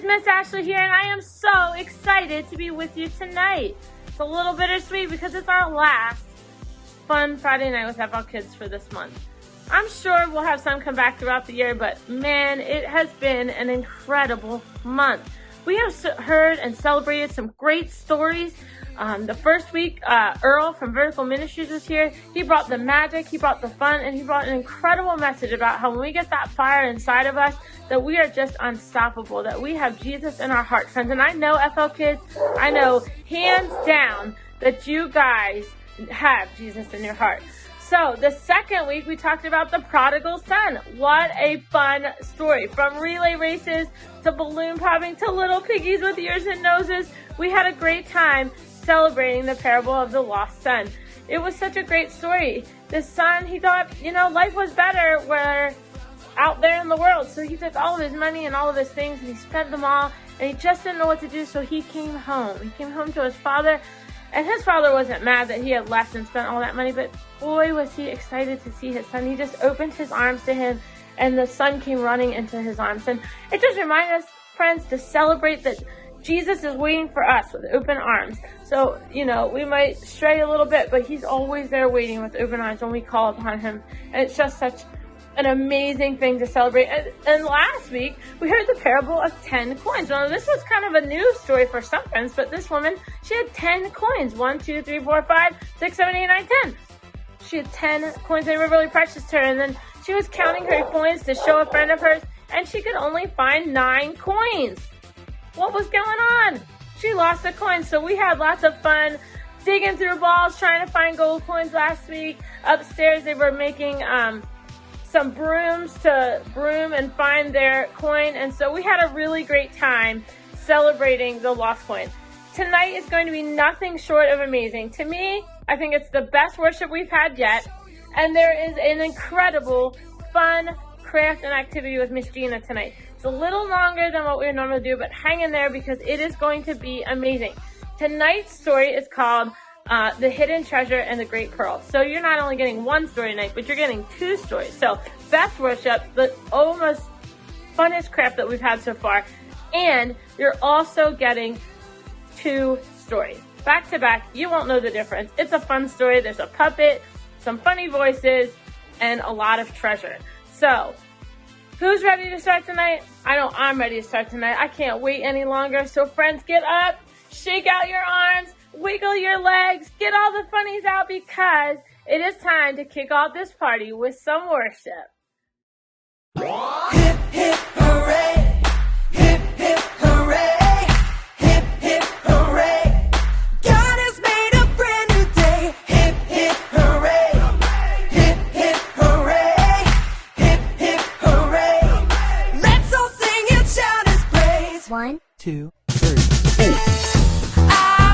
Miss Ashley here, and I am so excited to be with you tonight. It's a little bittersweet because it's our last fun Friday night with FL Kids for this month. I'm sure we'll have some come back throughout the year, but man, it has been an incredible month. We have heard and celebrated some great stories. The first week, Earl from Vertical Ministries was here. He brought the magic, he brought the fun, and he brought an incredible message about how when we get that fire inside of us, that we are just unstoppable, that we have Jesus in our heart, friends. And I know, FL Kids, I know hands down that you guys have Jesus in your heart. So the second week, we talked about the prodigal son. What a fun story. From relay races to balloon popping to little piggies with ears and noses. We had a great time celebrating the parable of the lost son. It was such a great story. The son, he thought, life was better where out there in the world. So he took all of his money and all of his things and he spent them all and he just didn't know what to do. So he came home. He came home to his father. And his father wasn't mad that he had left and spent all that money, but boy, was he excited to see his son. He just opened his arms to him, and the son came running into his arms. And it just reminds us, friends, to celebrate that Jesus is waiting for us with open arms. So, we might stray a little bit, but he's always there waiting with open arms when we call upon him. And it's just such an amazing thing to celebrate. And last week, we heard the parable of 10 coins. Well, this was kind of a new story for some friends, but this woman, she had 10 coins. 1, 2, 3, 4, 5, 6, 7, 8, 9, 10. She had 10 coins. They were really precious to her. And then she was counting her coins to show a friend of hers, and she could only find 9 coins. What was going on? She lost the coins. So we had lots of fun digging through balls, trying to find gold coins last week. Upstairs, they were making some brooms to broom and find their coin. And so we had a really great time celebrating the lost coin. Tonight is going to be nothing short of amazing. To me, I think it's the best worship we've had yet. And there is an incredible fun craft and activity with Miss Gina tonight. It's a little longer than what we would normally do, but hang in there because it is going to be amazing. Tonight's story is called The Hidden Treasure and the Great Pearl. So you're not only getting one story tonight, but you're getting 2 stories. So best worship, the almost funnest craft that we've had so far. And you're also getting 2 stories. Back to back, you won't know the difference. It's a fun story. There's a puppet, some funny voices, and a lot of treasure. So, who's ready to start tonight? I know I'm ready to start tonight. I can't wait any longer. So friends, get up, shake out your arms, wiggle your legs, get all the funnies out because it is time to kick off this party with some worship. Hip, hip, hooray! Hip, hip, hooray! Hip, hip, hooray! God has made a brand new day. Hip, hip, hooray! Hip, hip, hooray! Hip, hip, hooray! Let's all sing and shout His praise. 1, 2, 3. I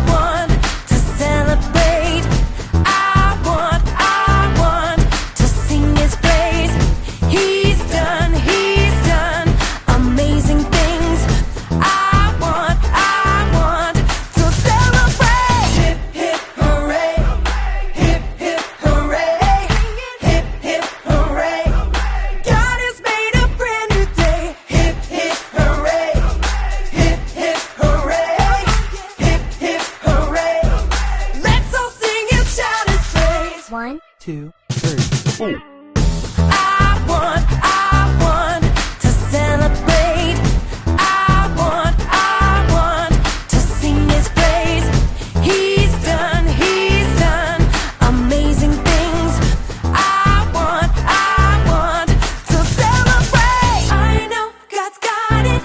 want to celebrate. I want to sing His praise. He's done amazing things. I want to celebrate. Hip, hip, hooray. Hip, hip, hooray. Hip, hip, hooray. God has made a brand new day. Hip, hip, hooray. Hip, hip, hooray. Hip, hip, hooray. Let's all sing and shout His praise. 1, 2, 3. I want to celebrate. I want to sing His praise. He's done amazing things. I want to celebrate. I know God's got it.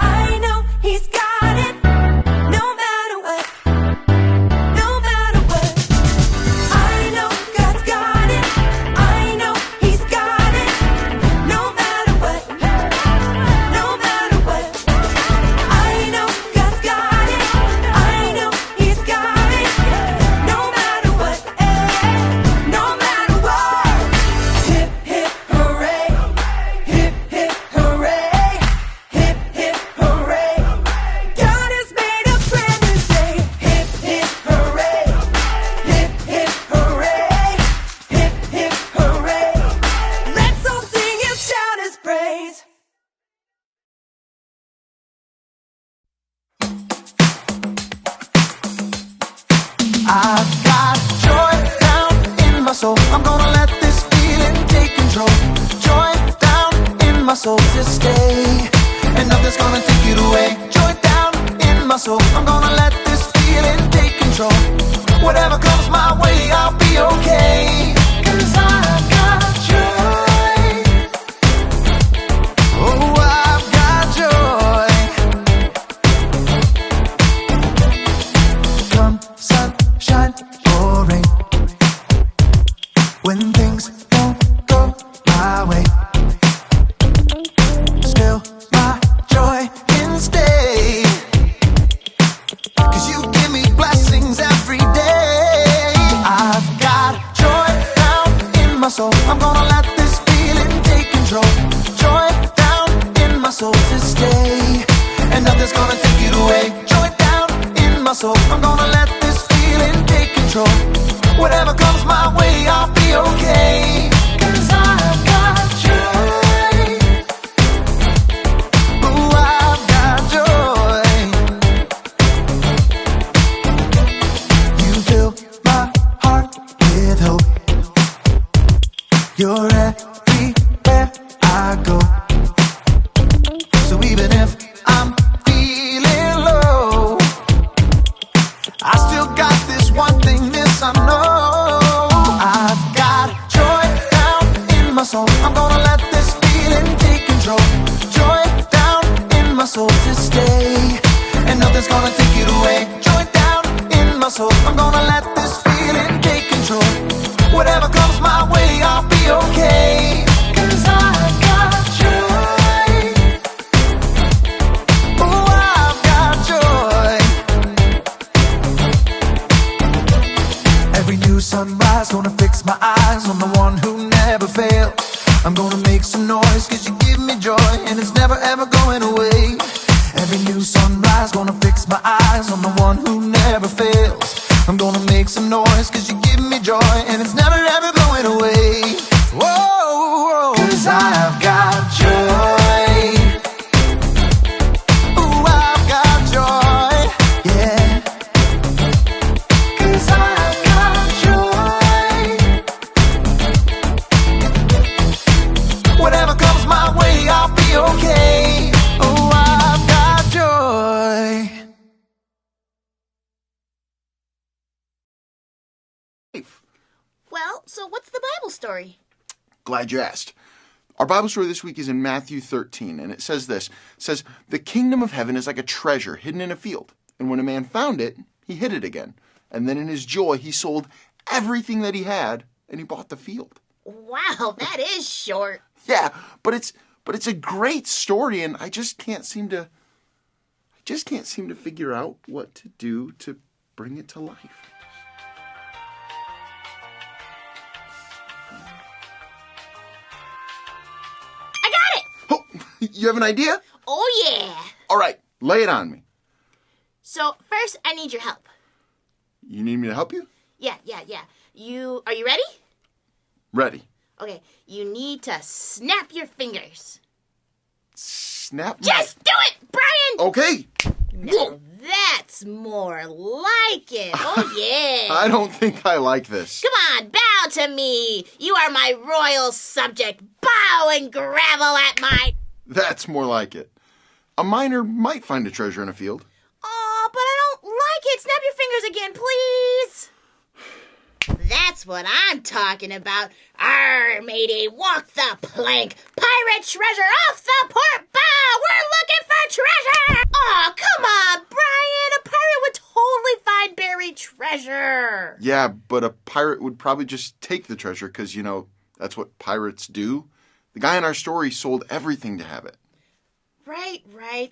I know He's got it. No matter what. I know God's got it. I know He's got it. No matter what. I've got joy down in my soul. I'm gonna let this feeling take control. Joy down in my soul to stay, and nothing's gonna take it away. Joy down in my soul. I'm gonna let this feeling take control. Whatever comes my way, I'll be okay. 'Cause I've got joy. Oh, I've got joy. Come sunshine or rain, when things don't go my way, still my joy can stay. 'Cause you give me blessings every day. I've got joy down in my soul. I'm gonna let this feeling take control. Joy down in my soul to stay, and nothing's gonna take it away. Joy down in my soul. I'm gonna let this feeling take control. Whatever comes my way, I'll be okay. 'Cause I've got joy. Ooh, I've got joy. You fill my heart with hope. You're everywhere I go. So even if I'm feeling low, I still got this one thing, this I know. I've got joy down in my soul. I'm gonna let this feeling take control. Joy down in my soul to stay, and nothing's gonna take it away. Joy down in my soul. I'm gonna let this feeling take control. Whatever comes my way, I'll be okay. 'Cause I've got joy. Oh, I've got joy. Every new sunrise gonna fix my eyes on the one who never fails. I'm gonna make some noise 'cause you give me joy, and it's never ever going away. Every new sunrise gonna fix my eyes on the one who never fails. I'm gonna make some noise 'cause you give me joy, and it's never ever going away. Whoa, 'cause I've got joy. Ooh, I've got joy, yeah. 'Cause I've got joy. Whatever comes my way, I'll be okay. Oh, I've got joy. Well, so what's the Bible story? Glad you asked. Our Bible story this week is in Matthew 13, and it says this. It says, "The kingdom of heaven is like a treasure hidden in a field, and when a man found it, he hid it again. And then in his joy, he sold everything that he had, and he bought the field." Wow, that is short. Yeah, but it's a great story, and I just can't seem to figure out what to do to bring it to life. I got it! Oh, you have an idea? Oh, yeah. All right, lay it on me. So, first, I need your help. You need me to help you? Yeah. Are you ready? Ready. Okay, you need to snap your fingers. Snap. Just do it, Brian! Okay. Now that's more like it. Oh, yeah. I don't think I like this. Come on, bow to me. You are my royal subject. Bow and gravel at my... That's more like it. A miner might find a treasure in a field. Oh, but I don't like it. Snap your fingers again, please. That's what I'm talking about. Arr, matey, walk the plank. Pirate treasure off the port bow. We're looking for treasure. Oh, come on, Brian. A pirate would totally find buried treasure. Yeah, but a pirate would probably just take the treasure because, that's what pirates do. The guy in our story sold everything to have it. Right.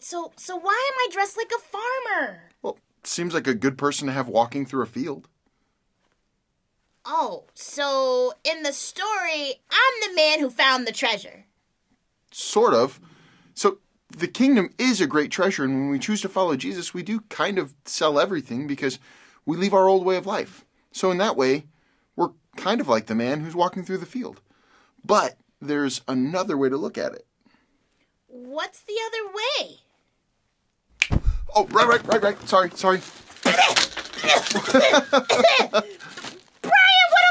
So why am I dressed like a farmer? Well, seems like a good person to have walking through a field. Oh, so in the story, I'm the man who found the treasure. Sort of. So the kingdom is a great treasure, and when we choose to follow Jesus, we do kind of sell everything because we leave our old way of life. So in that way, we're kind of like the man who's walking through the field. But there's another way to look at it. What's the other way? Oh, right. Sorry. what am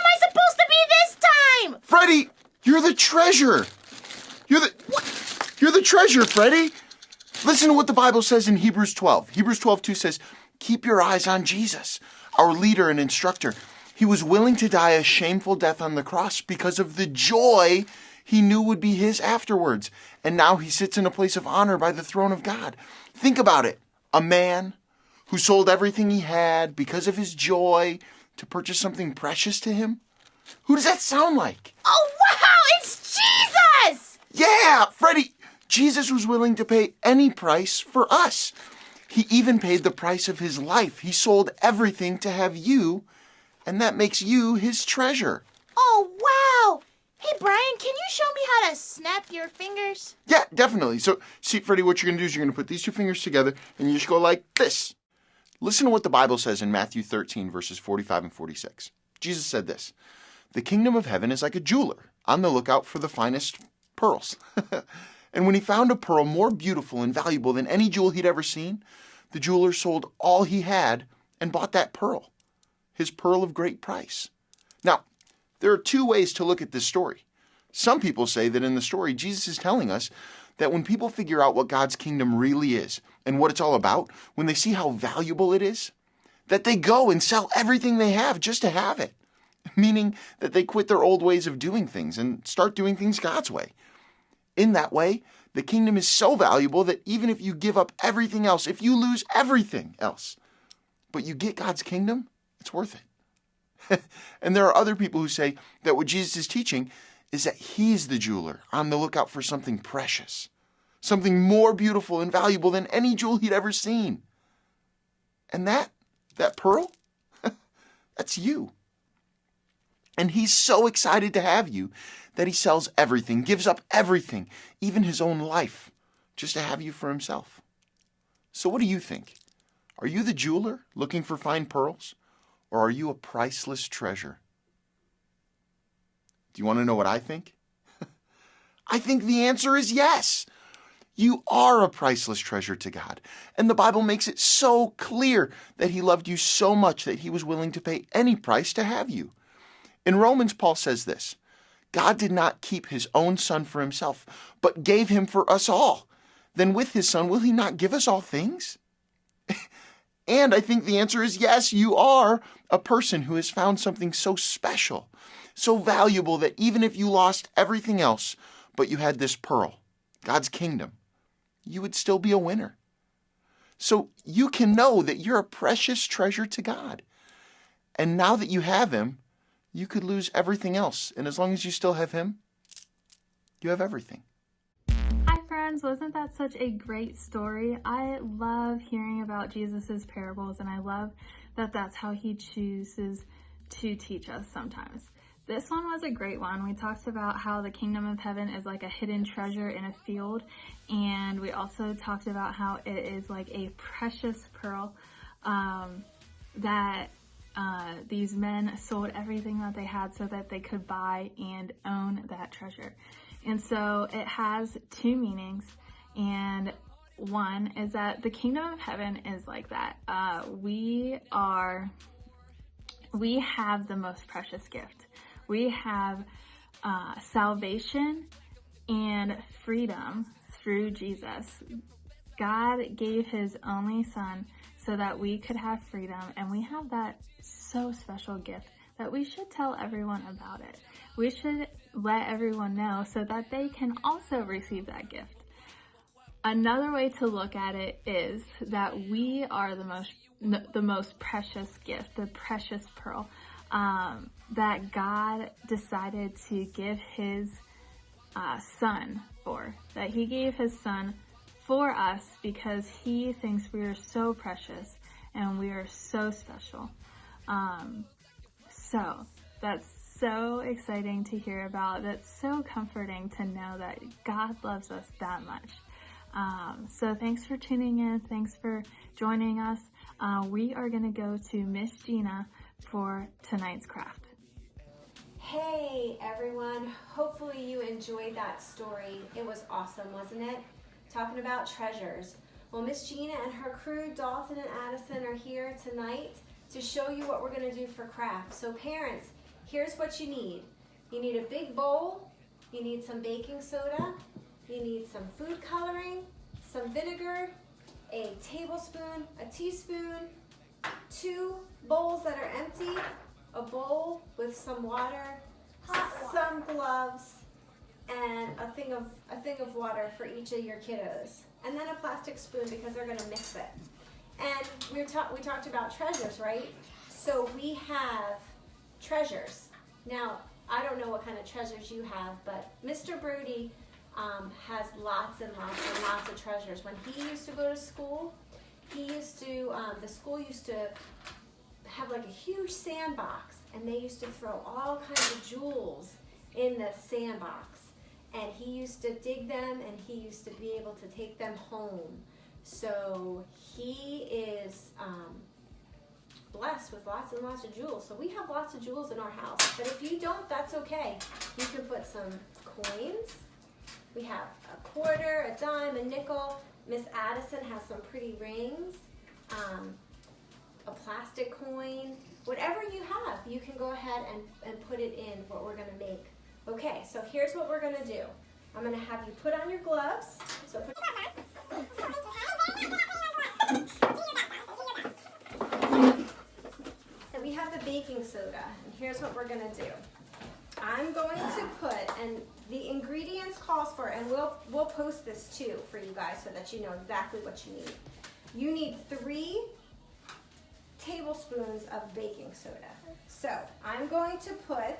I supposed to be this time? Freddie, you're the treasure. You're the treasure, Freddie. Listen to what the Bible says in Hebrews 12. Hebrews 12:2 says, keep your eyes on Jesus, our leader and instructor. He was willing to die a shameful death on the cross because of the joy he knew would be his afterwards. And now he sits in a place of honor by the throne of God. Think about it. A man who sold everything he had because of his joy to purchase something precious to him. Who does that sound like? Oh, wow, it's Jesus! Yeah, Freddie, Jesus was willing to pay any price for us. He even paid the price of his life. He sold everything to have you, and that makes you his treasure. Oh, wow. Hey, Brian, can you show me how to snap your fingers? Yeah, definitely. So, see, Freddie, what you're going to do is you're going to put these two fingers together, and you just go like this. Listen to what the Bible says in Matthew 13, verses 45 and 46. Jesus said this, the kingdom of heaven is like a jeweler on the lookout for the finest pearls. And when he found a pearl more beautiful and valuable than any jewel he'd ever seen, the jeweler sold all he had and bought that pearl, his pearl of great price. Now, there are two ways to look at this story. Some people say that in the story, Jesus is telling us that when people figure out what God's kingdom really is and what it's all about, when they see how valuable it is, that they go and sell everything they have just to have it. Meaning that they quit their old ways of doing things and start doing things God's way. In that way, the kingdom is so valuable that even if you give up everything else, if you lose everything else, but you get God's kingdom, it's worth it. And there are other people who say that what Jesus is teaching is that he's the jeweler on the lookout for something precious, something more beautiful and valuable than any jewel he'd ever seen. And that pearl, that's you. And he's so excited to have you that he sells everything, gives up everything, even his own life, just to have you for himself. So what do you think? Are you the jeweler looking for fine pearls? Or are you a priceless treasure? Do you want to know what I think? I think the answer is yes. You are a priceless treasure to God. And the Bible makes it so clear that he loved you so much that he was willing to pay any price to have you. In Romans, Paul says this, God did not keep his own son for himself, but gave him for us all. Then with his son, will he not give us all things? And I think the answer is yes, you are a person who has found something so special, so valuable that even if you lost everything else, but you had this pearl, God's kingdom, you would still be a winner. So you can know that you're a precious treasure to God. And now that you have him, you could lose everything else. And as long as you still have him, you have everything. Hi friends, wasn't that such a great story? I love hearing about Jesus's parables, and I love that that's how he chooses to teach us sometimes. This one was a great one. We talked about how the kingdom of heaven is like a hidden treasure in a field, and we also talked about how it is like a precious pearl that these men sold everything that they had so that they could buy and own that treasure. And so it has two meanings, and one is that the kingdom of heaven is like that. We have the most precious gift. We have salvation and freedom through Jesus. God gave his only son so that we could have freedom, and we have that so special gift that we should tell everyone about it. We should let everyone know so that they can also receive that gift. Another way to look at it is that we are the most precious gift, the precious pearl that God decided to give his son for. That he gave his son for us because he thinks we are so precious and we are so special. So that's so exciting to hear about. That's so comforting to know that God loves us that much. So thanks for tuning in. Thanks for joining us. We are going to go to Miss Gina for tonight's craft. Hey everyone, hopefully you enjoyed that story. It was awesome, wasn't it? Talking about treasures. Well, Miss Gina and her crew, Dalton and Addison, are here tonight to to show you what we're going to do for craft. So parents, here's what you need. You need a big bowl, you need some baking soda, you need some food coloring, some vinegar, a tablespoon, a teaspoon, 2 bowls that are empty, a bowl with some water, some gloves, and a thing of water for each of your kiddos, and then a plastic spoon because they're going to mix it. And we talked about treasures, right? So we have treasures. Now, I don't know what kind of treasures you have, but Mr. Brody has lots and lots and lots of treasures. When he used to go to school, the school used to have like a huge sandbox, and they used to throw all kinds of jewels in the sandbox. And he used to dig them, and he used to be able to take them home. So he is blessed with lots and lots of jewels. So we have lots of jewels in our house. But if you don't, that's okay. You can put some coins. We have a quarter, a dime, a nickel. Miss Addison has some pretty rings, a plastic coin. Whatever you have, you can go ahead and put it in what we're going to make. Okay, so here's what we're going to do. I'm going to have you put on your gloves. So put So we have the baking soda, and here's what we're going to do. I'm going to put, and the ingredients calls for, and we'll post this too for you guys so that you know exactly what you need. You need 3 tablespoons of baking soda. So I'm going to put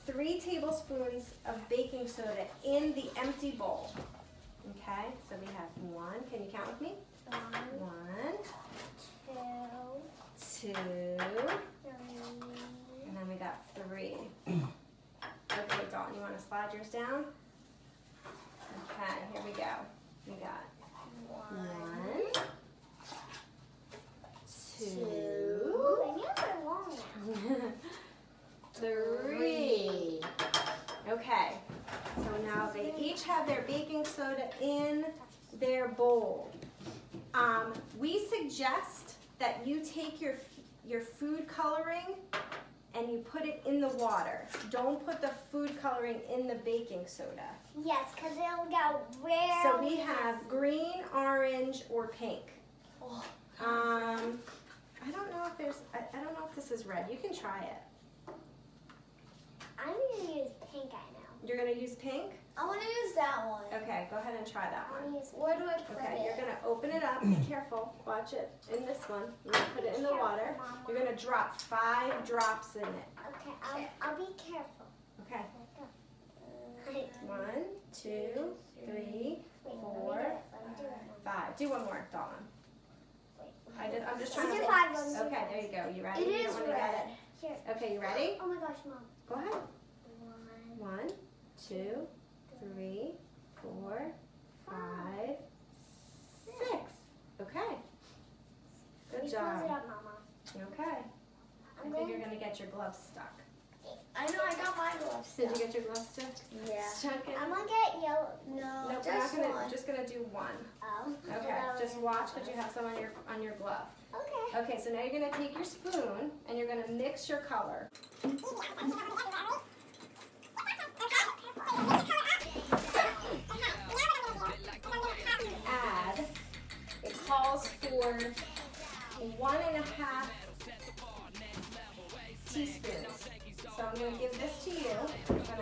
3 tablespoons of baking soda in the empty bowl. Okay, so we have 1. Can you count with me? 1, 2, and then we got 3. Okay, Dalton, you want to slide yours down? Okay, here we go. We got 1, 2, 3. Okay, so now they each have their baking soda in their bowl. We suggest that you take your food coloring and you put it in the water. Don't put the food coloring in the baking soda. Yes, because it'll get real. So we have green, orange, or pink. I don't know if there's. I don't know if this is red. You can try it. I'm gonna use pink. I know. You're gonna use pink. I want to use that one. Okay, go ahead and try that one. Where do I put Okay, it? you're gonna open it up. Be careful. Watch it. In this one, you're gonna put it in the water. You're gonna drop 5 drops in it. Okay, I'll be careful. Okay. 1, 2, 3, 4, 5. Do one more, Dawn. I'm just trying to. Do 5. Okay, there you go. You ready? It You is don't wanna get red. it? Here. Okay, you ready? Oh my gosh, Mom. Go ahead. 1, 2, 3, 4, 5, 6. Okay. Good Close job. it up, Mama. Okay. I think you're gonna get your gloves stuck. I know, I got my gloves. Did you get your gloves stuck? Yeah. Stuck in? I'm gonna get yellow. No, Nope, we're not just gonna. one. Just gonna do 1. Oh. Okay. Just watch because you have some on your glove. Okay. Okay. So now you're gonna take your spoon and you're gonna mix your color. Add. It calls for 1.5 teaspoons. So I'm going to give this to you. I'm going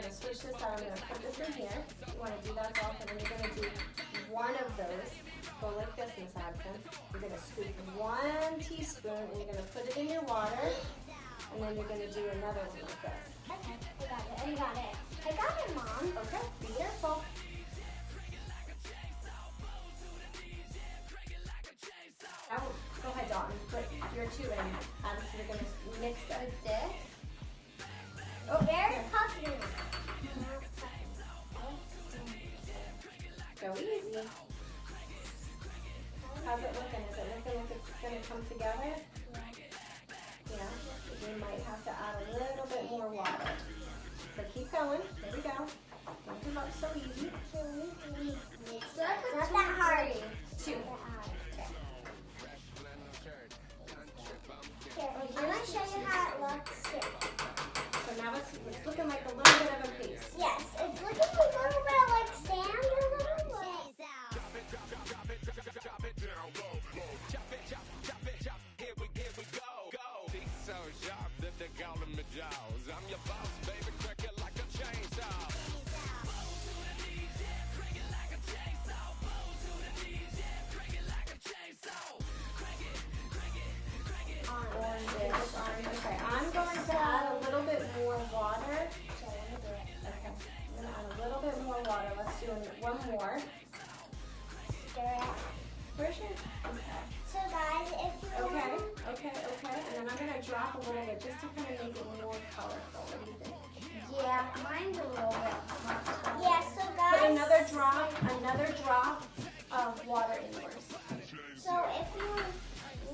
to switch this out. I'm going to put this in here. You want to do that also, and then you're going to do one of those. Go like this, Miss Addison. You're going to scoop 1 teaspoon, and you're going to put it in your water, and then you're going to do another one like this. Okay, I got it. I got it, Mom. Okay, be careful. Now, go ahead, Dawn. Put your 2 in. So you're going to mix it. Like this. Oh, Very here. popular. Go easy. How's it looking? Is it looking like it's going to come together? Yeah. We might have to add a little bit more water. So keep going. There we go. Don't give up so easy. It's not that hard. 2. It's looking like a little bit of a paste. Yes, it's looking a little bit like sand a little bit. Okay, I'm going to add a little bit more water. Okay, I'm going to add a little bit more water. Let's do one more. Where's your? So guys, if you Okay, want, okay. And then I'm going to drop a little bit just to kind of make it more colorful. What do you think? yeah, mine's a little bit. Yeah, so Put guys. another drop of water in yours. So if you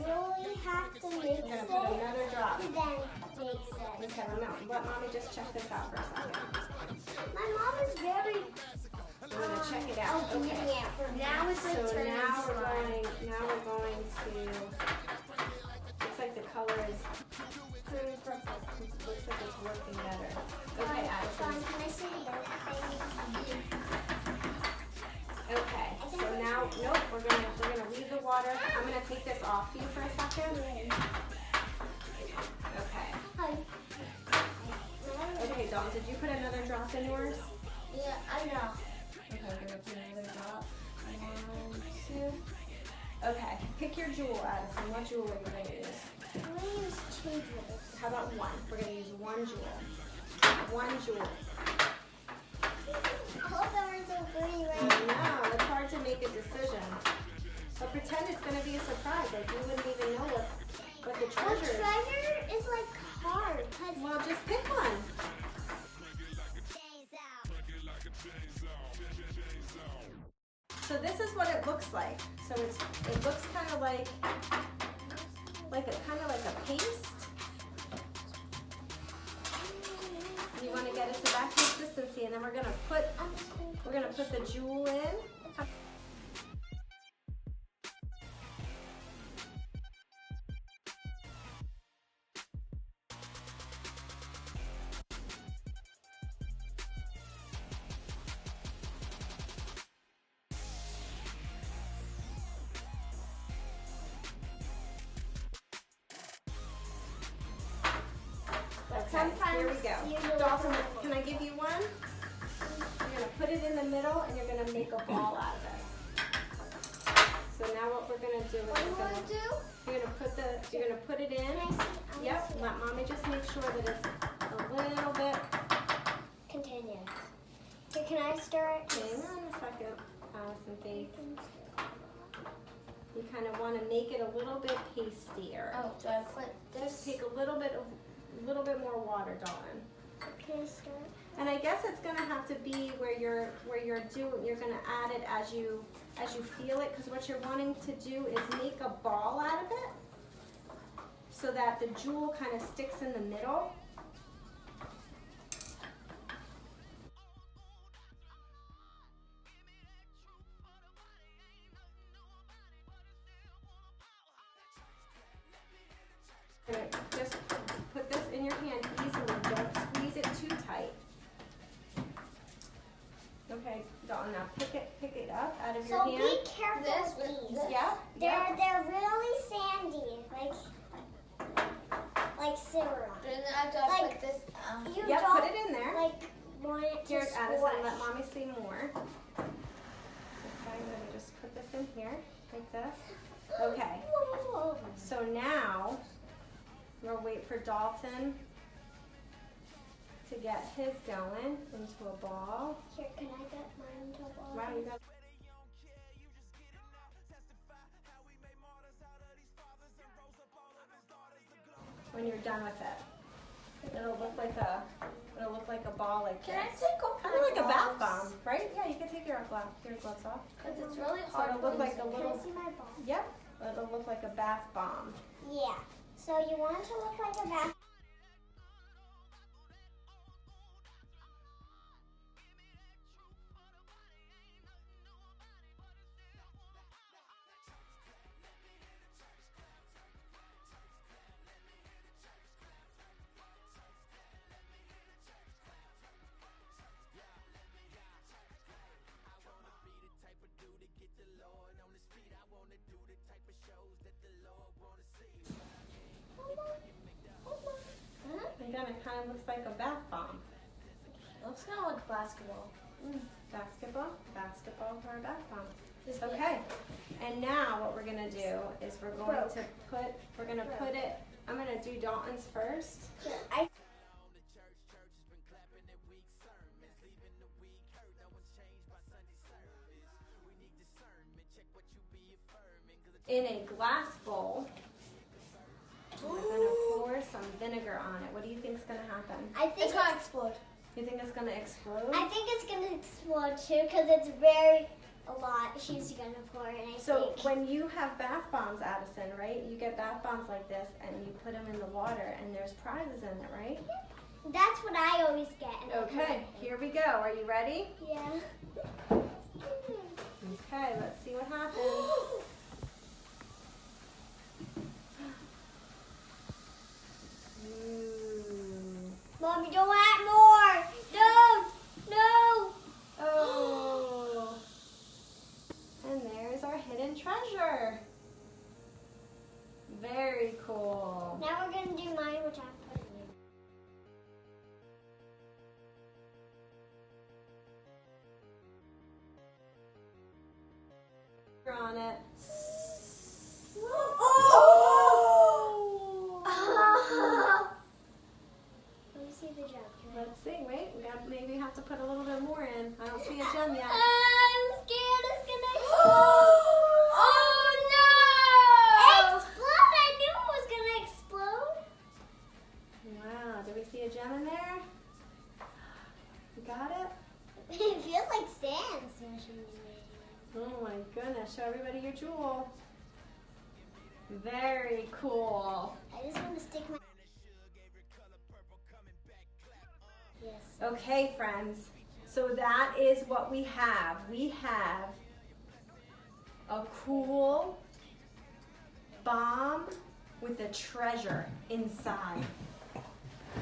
really have to mix I'm going to it, put another drop. then mix it. Okay, let mommy just check this out for a second. My mom is very We're going to check it out. Okay. obedient. Now it's like So turning now we're slime. going to, looks like the color is turning purple. Looks like it's working better. Okay, Sean, Addison. can I see the thing? Okay, so now, nope, we're gonna leave the water. I'm gonna take this off you for a second. Okay. Okay, Dawn, did you put another drop in yours? Yeah, I know. Okay, we're gonna put another drop. 1, 2. Okay, pick your jewel, Addison. What jewel are you gonna use? I'm gonna use 2 jewels. How about 1? We're gonna use 1 jewel. 1 jewel. I hope that one's so pretty, I right? know, it's hard to make a decision. But pretend it's gonna be a surprise. Like you wouldn't even know what the The treasure is. treasure is like hard, cause Well, just pick one. So this is what it looks like. So it looks kind of like a paste. You want to get it to that consistency, and then we're gonna put the jewel in. Okay, here we go. Dalton, can I give you one? You're gonna put it in the middle, and you're gonna make a ball out of it. So now what we're gonna do is what do you want to do? you're gonna put it in. Can I see? Yep. Let mommy just make sure that it's a little bit. Continue. Here, can I stir it? Hang on a second, Allison Faith. You kind of want to make it a little bit pastier. Oh, do I put Just this? take a little bit more water, Dawn. Can I stir it? And I guess it's gonna have to be where you're gonna add it as you feel it, because what you're wanting to do is make a ball out of it so that the jewel kind of sticks in the middle. Just put this in your hand easily. Don't squeeze it too tight. Okay, Dawn, now pick it up out of your So hand. be careful with these. Yeah, yeah. They're really sandy, like syrup. And then I have to Like, put this. You Yep, don't put it in there. like want it to Here, Addison, squish. let mommy see more. Okay, I'm gonna just put this in here, like this. Okay, so now we'll wait for Dalton to get his going into a ball. Here, can I get mine to ball? Wow, you got. When you're done with it, it'll look like a ball like Can I this. take off Kind of my like a bath gloves? bomb, right? Yeah, you can take your gloves off. Because it's really So hard. it'll look to like a Can I little. see my ball? Yep, it'll look like a bath bomb. Yeah. So you want it to look like a bath. looks like a bath bomb. Looks kind of like basketball. Basketball for a bath bomb. Okay. And now what we're gonna do is we're going to put it. I'm gonna do Dalton's first. I In a glass bowl, we're gonna pour some vinegar on it. What do you think is gonna happen? think It's gonna explode. You think it's gonna explode? I think it's gonna explode too because it's very a lot. She's gonna pour, and I So think. when you have bath bombs, Addison, right? You get bath bombs like this, and you put them in the water, and there's prizes in it, right? That's what I always get. Okay, here we go. Are you ready? Yeah. Okay, let's see what happens. Ooh. Mom, you don't want more. No. Oh. And there's our hidden treasure. Very cool. Now we're gonna do mine, which I'm putting in. On it. Let me see the gem. Let's see. Wait, maybe have to put a little bit more in. I don't see a gem yet. I'm scared it's gonna explode. Oh no! Explode! I knew it was gonna explode. Wow. Do we see a gem in there? You got it? It feels like sand smashing me. Oh my goodness. Show everybody your jewel. Very cool. I just want to stick my. Yes. Okay, friends. So that is what we have. We have a cool bomb with a treasure inside.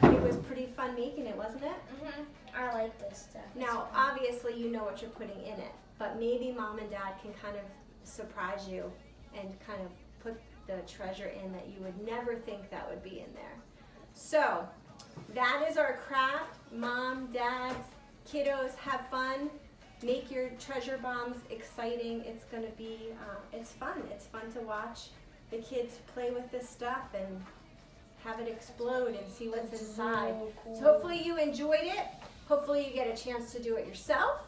It was pretty fun making it, wasn't it? I like this stuff. Now, obviously, you know what you're putting in it, but maybe Mom and Dad can kind of surprise you and kind of put the treasure in that you would never think that would be in there. So, that is our craft. Mom, Dads, kiddos, have fun. Make your treasure bombs exciting. It's going to be, it's fun. It's fun to watch the kids play with this stuff and have it explode and see what's inside. So hopefully you enjoyed it. Hopefully you get a chance to do it yourself.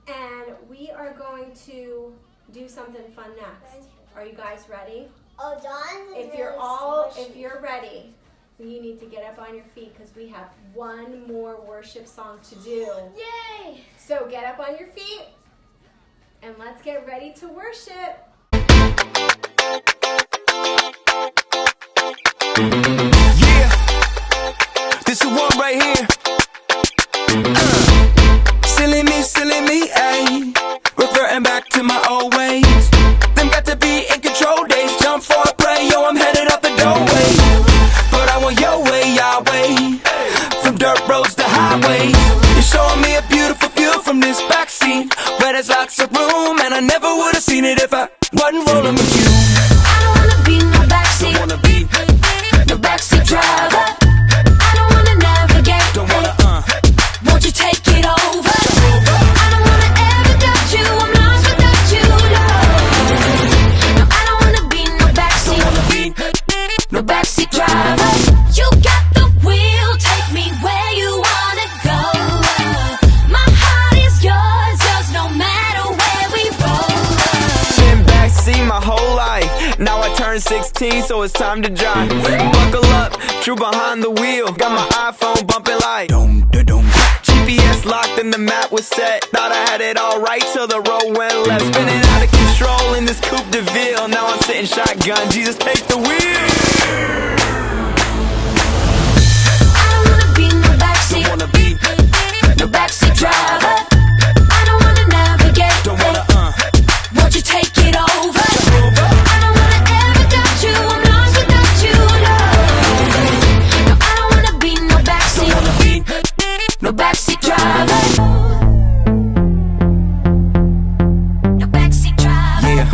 And we are going to do something fun next. Are you guys ready? Oh, Dawn's is If you're really if you're ready, you need to get up on your feet because we have one more worship song to do. Yay! So get up on your feet and let's get ready to worship. Yeah, this is one right here. Silly me, ayy. Reverting back to my old ways. Them got to be in control days. Jump for a pray, yo, I'm headed out the doorway. But I want your way, Yahweh. From dirt roads to highways. You're showing me a beautiful view from this backseat where there's lots of room, and I never would have seen it if I wasn't rolling with you. I don't wanna be no backseat. Don't wanna be No backseat driver. I don't wanna navigate. Don't wanna, Won't you take it over? I don't wanna ever doubt you. I'm lost without you, no. No, I don't wanna be no backseat. No backseat driver. You got the wheel. Take me where you wanna go. My heart is yours no matter where we roll. Been backseat my whole life. Now I turned 16, so it's time to drive. Buckle up, true behind the wheel. Got my iPhone bumping like GPS locked and the map was set. Thought I had it all right till the road went left. Spinning out of control in this Coupe de Ville. Now I'm sitting shotgun, Jesus take the wheel. I don't wanna be no backseat. Don't wanna be, No backseat driver. I don't wanna navigate. don't wanna, Won't you take it over? I don't wanna ever doubt you. I'm lost without you, no. No, I don't wanna be no backseat. No backseat driver. No backseat driver. yeah.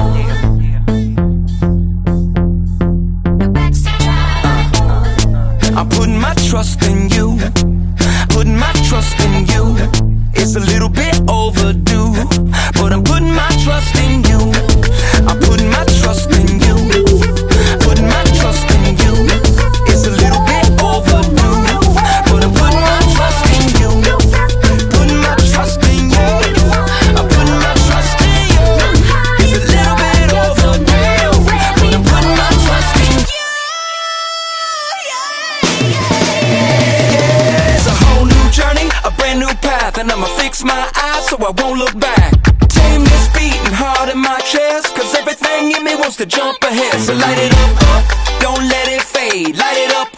No backseat driver. I'm putting my trust in you. Putting my trust in you. It's a little bit overdue, but I'm putting my trust in you. I'm putting my trust in you. Putting my trust in you. It's a little bit overdue, but I'm putting my trust in you. Putting my trust in you. I'm putting my trust in you. It's a little bit overdue, but I'm putting my trust in you. It's a whole new journey, a brand new path, and I'ma fix my eyes so I won't look back. Tame this beating heart in my chest, cause everything in me wants to jump ahead. So light it up, up, don't let it fade. Light it up,